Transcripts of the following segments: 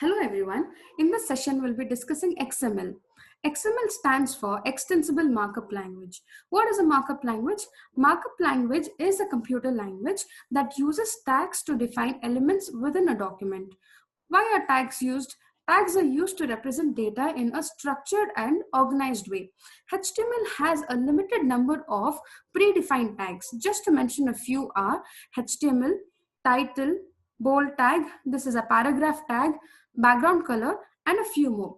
Hello everyone. In this session, we'll be discussing XML. XML stands for Extensible Markup Language. What is a markup language? Markup language is a computer language that uses tags to define elements within a document. Why are tags used? Tags are used to represent data in a structured and organized way. HTML has a limited number of predefined tags. Just to mention a few are HTML, title, bold tag, this is a paragraph tag, background color, and a few more.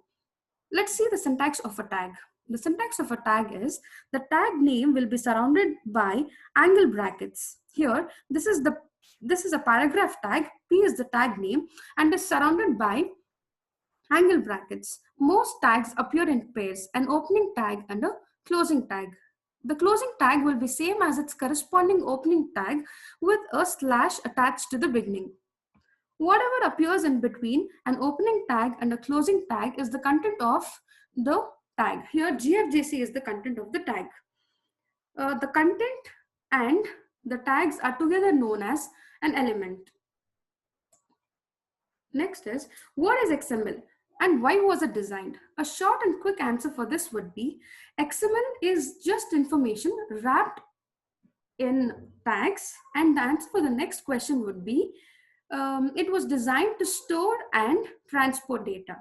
Let's see the syntax of a tag. The syntax of a tag is the tag name will be surrounded by angle brackets. Here, this is a paragraph tag, P is the tag name, and is surrounded by angle brackets. Most tags appear in pairs, an opening tag and a closing tag. The closing tag will be same as its corresponding opening tag with a slash attached to the beginning. Whatever appears in between an opening tag and a closing tag is the content of the tag. Here GFJC is the content of the tag. The content and the tags are together known as an element. Next is, what is XML and why was it designed? A short and quick answer for this would be, XML is just information wrapped in tags, and the answer for the next question would be, it was designed to store and transport data.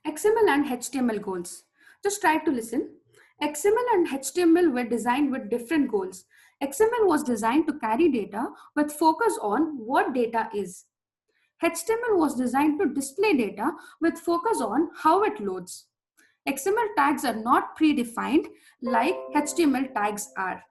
XML and HTML goals. Just try to listen. XML and HTML were designed with different goals. XML was designed to carry data with focus on what data is. HTML was designed to display data with focus on how it loads. XML tags are not predefined like HTML tags are.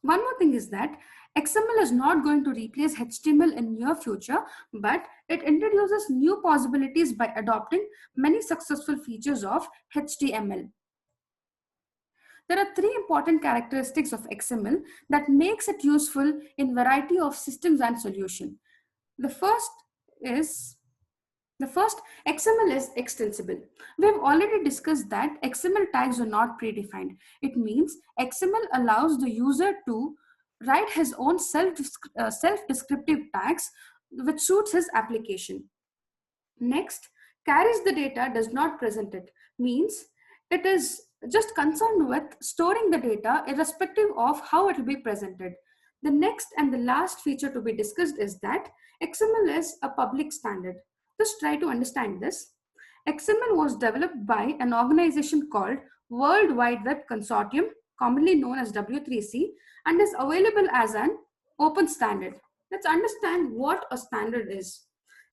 One more thing is that XML is not going to replace HTML in near future, but it introduces new possibilities by adopting many successful features of HTML. There are three important characteristics of XML that makes it useful in variety of systems and solution. The first, XML is extensible. We have already discussed that XML tags are not predefined. It means XML allows the user to write his own self-descriptive tags which suits his application. Next, carries the data, does not present it, means it is just concerned with storing the data irrespective of how it will be presented. The next and the last feature to be discussed is that XML is a public standard. Just try to understand this. XML was developed by an organization called World Wide Web Consortium, commonly known as W3C, and is available as an open standard. Let's understand what a standard is.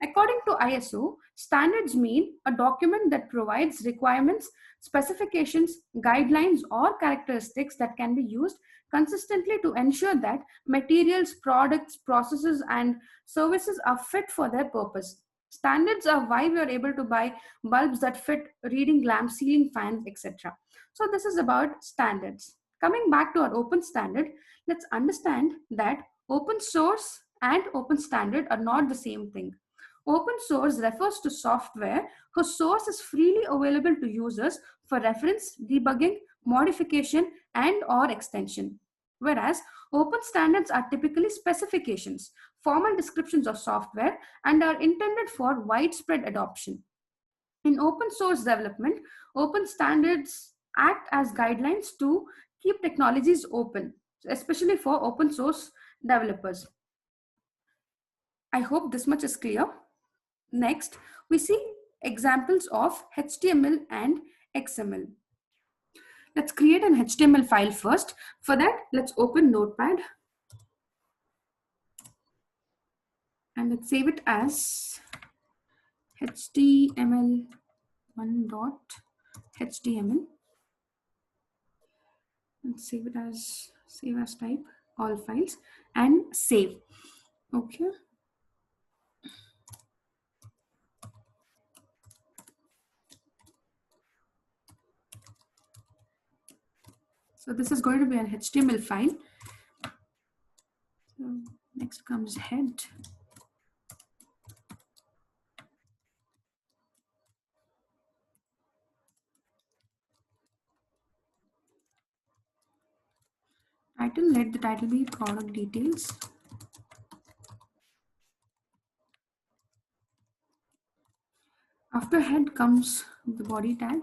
According to ISO, standards mean a document that provides requirements, specifications, guidelines, or characteristics that can be used consistently to ensure that materials, products, processes, and services are fit for their purpose. Standards are why we are able to buy bulbs that fit reading lamps, ceiling fans, etc. So this is about standards. Coming back to our open standard, let's understand that open source and open standard are not the same thing. Open source refers to software whose source is freely available to users for reference, debugging, modification, and/or extension. Whereas open standards are typically specifications, formal descriptions of software, and are intended for widespread adoption. In open source development, open standards act as guidelines to keep technologies open, especially for open source developers. I hope this much is clear. Next, we see examples of HTML and XML. Let's create an HTML file first. For that, let's open Notepad and let's save it as HTML1.html. Let's save it as save as type all files and save. Okay. So this is going to be an HTML file. So next comes head. title, let the title be product details. After head comes the body tag.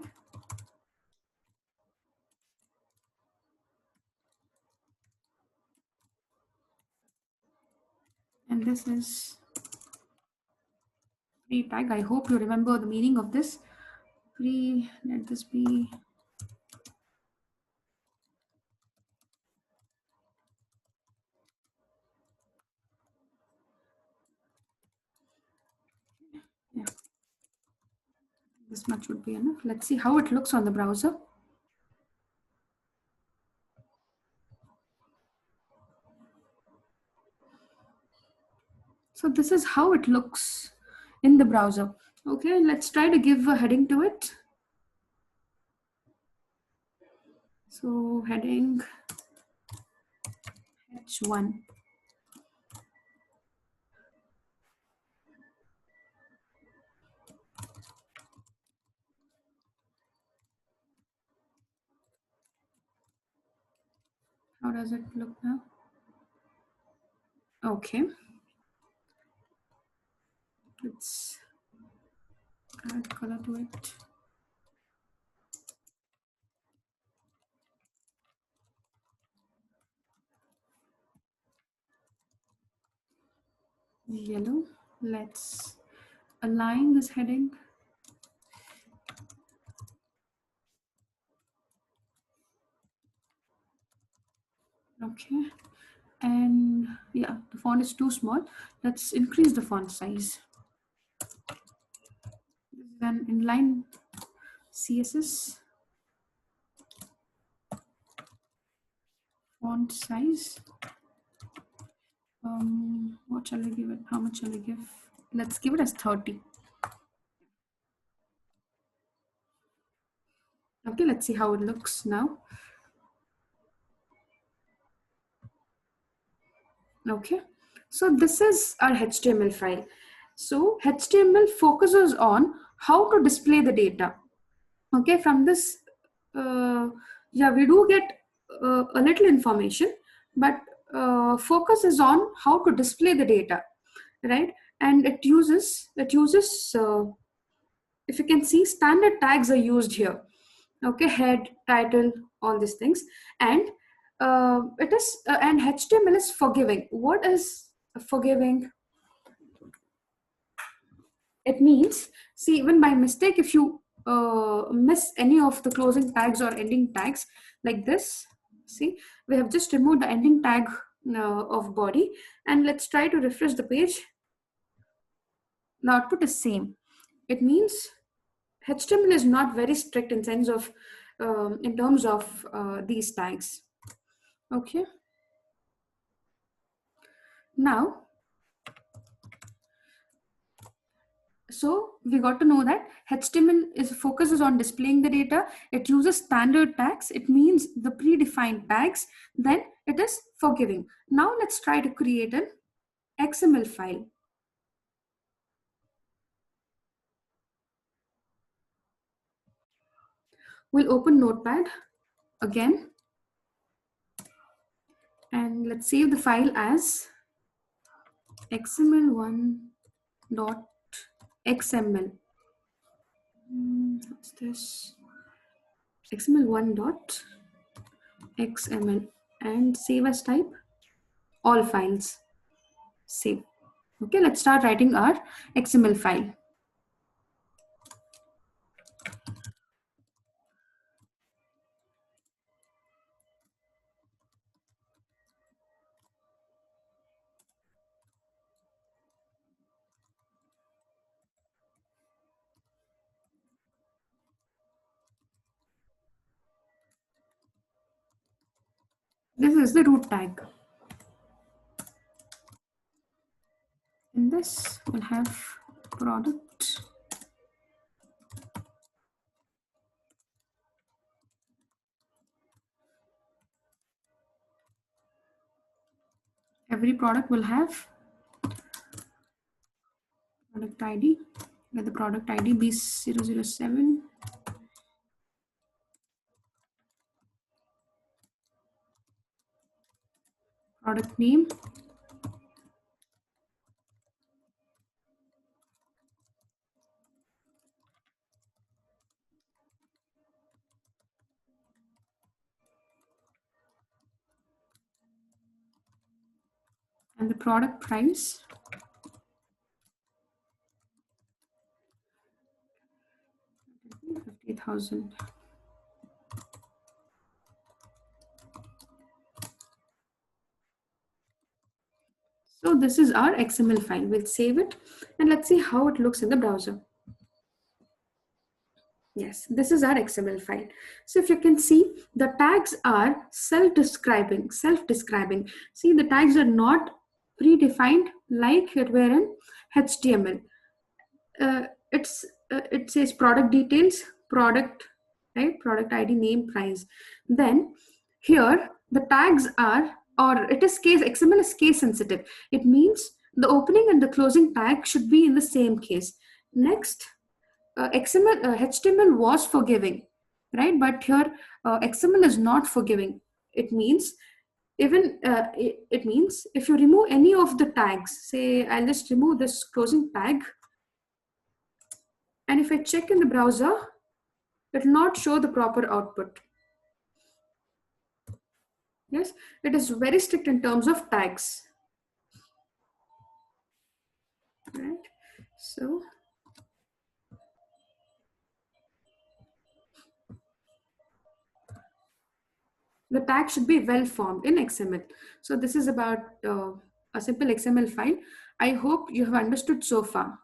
And this is pre tag. I hope you remember the meaning of this. Pre, let this be yeah, this much would be enough. Let's see how it looks on the browser. So this is how it looks in the browser. Okay, let's try to give a heading to it. So heading H1. How does it look now? Okay. Let's add color to it. Yellow. Let's align this heading. Okay. And yeah, the font is too small. Let's increase the font size. This is an inline CSS. Font size. What shall I give it? How much shall I give? Let's give it as 30. Okay, let's see how it looks now. Okay, so this is our HTML file. So HTML focuses on how to display the data. Okay, from this, yeah, we do get a little information, but focus is on how to display the data, right? And it uses if you can see, standard tags are used here. Okay, head, title, all these things. And it is and HTML is forgiving. What is forgiving? It means, see, even by mistake, if you miss any of the closing tags or ending tags like this, see, we have just removed the ending tag of body. And let's try to refresh the page. The output is same. It means HTML is not very strict in sense of in terms of these tags. Okay. Now, so we got to know that HTML focuses on displaying the data. It uses standard tags. It means the predefined tags. Then it is forgiving. Now let's try to create an XML file. We'll open Notepad again. And let's save the file as xml1.xml. What's this? xml1.xml and save as type all files. Save. Okay, let's start writing our XML file. This is the root tag. In this, we'll have product. Every product will have product ID. Let the product ID be 007. product name, and the product price. $50,000. So this is our XML file. We'll save it and let's see how it looks in the browser. Yes, this is our XML file. So if you can see, the tags are self-describing. See, the tags are not predefined like it were in HTML. Uh, it says product details, product, right? Product ID, name, price. Then here the tags are, or it is case, XML is case sensitive. It means the opening and the closing tag should be in the same case. Next, HTML was forgiving, right? But here XML is not forgiving. It means it means if you remove any of the tags, say I'll just remove this closing tag, and if I check in the browser, it will not show the proper output. Yes, it is very strict in terms of tags, right? So the tag should be well formed in XML. So this is about a simple XML file. I hope you have understood so far.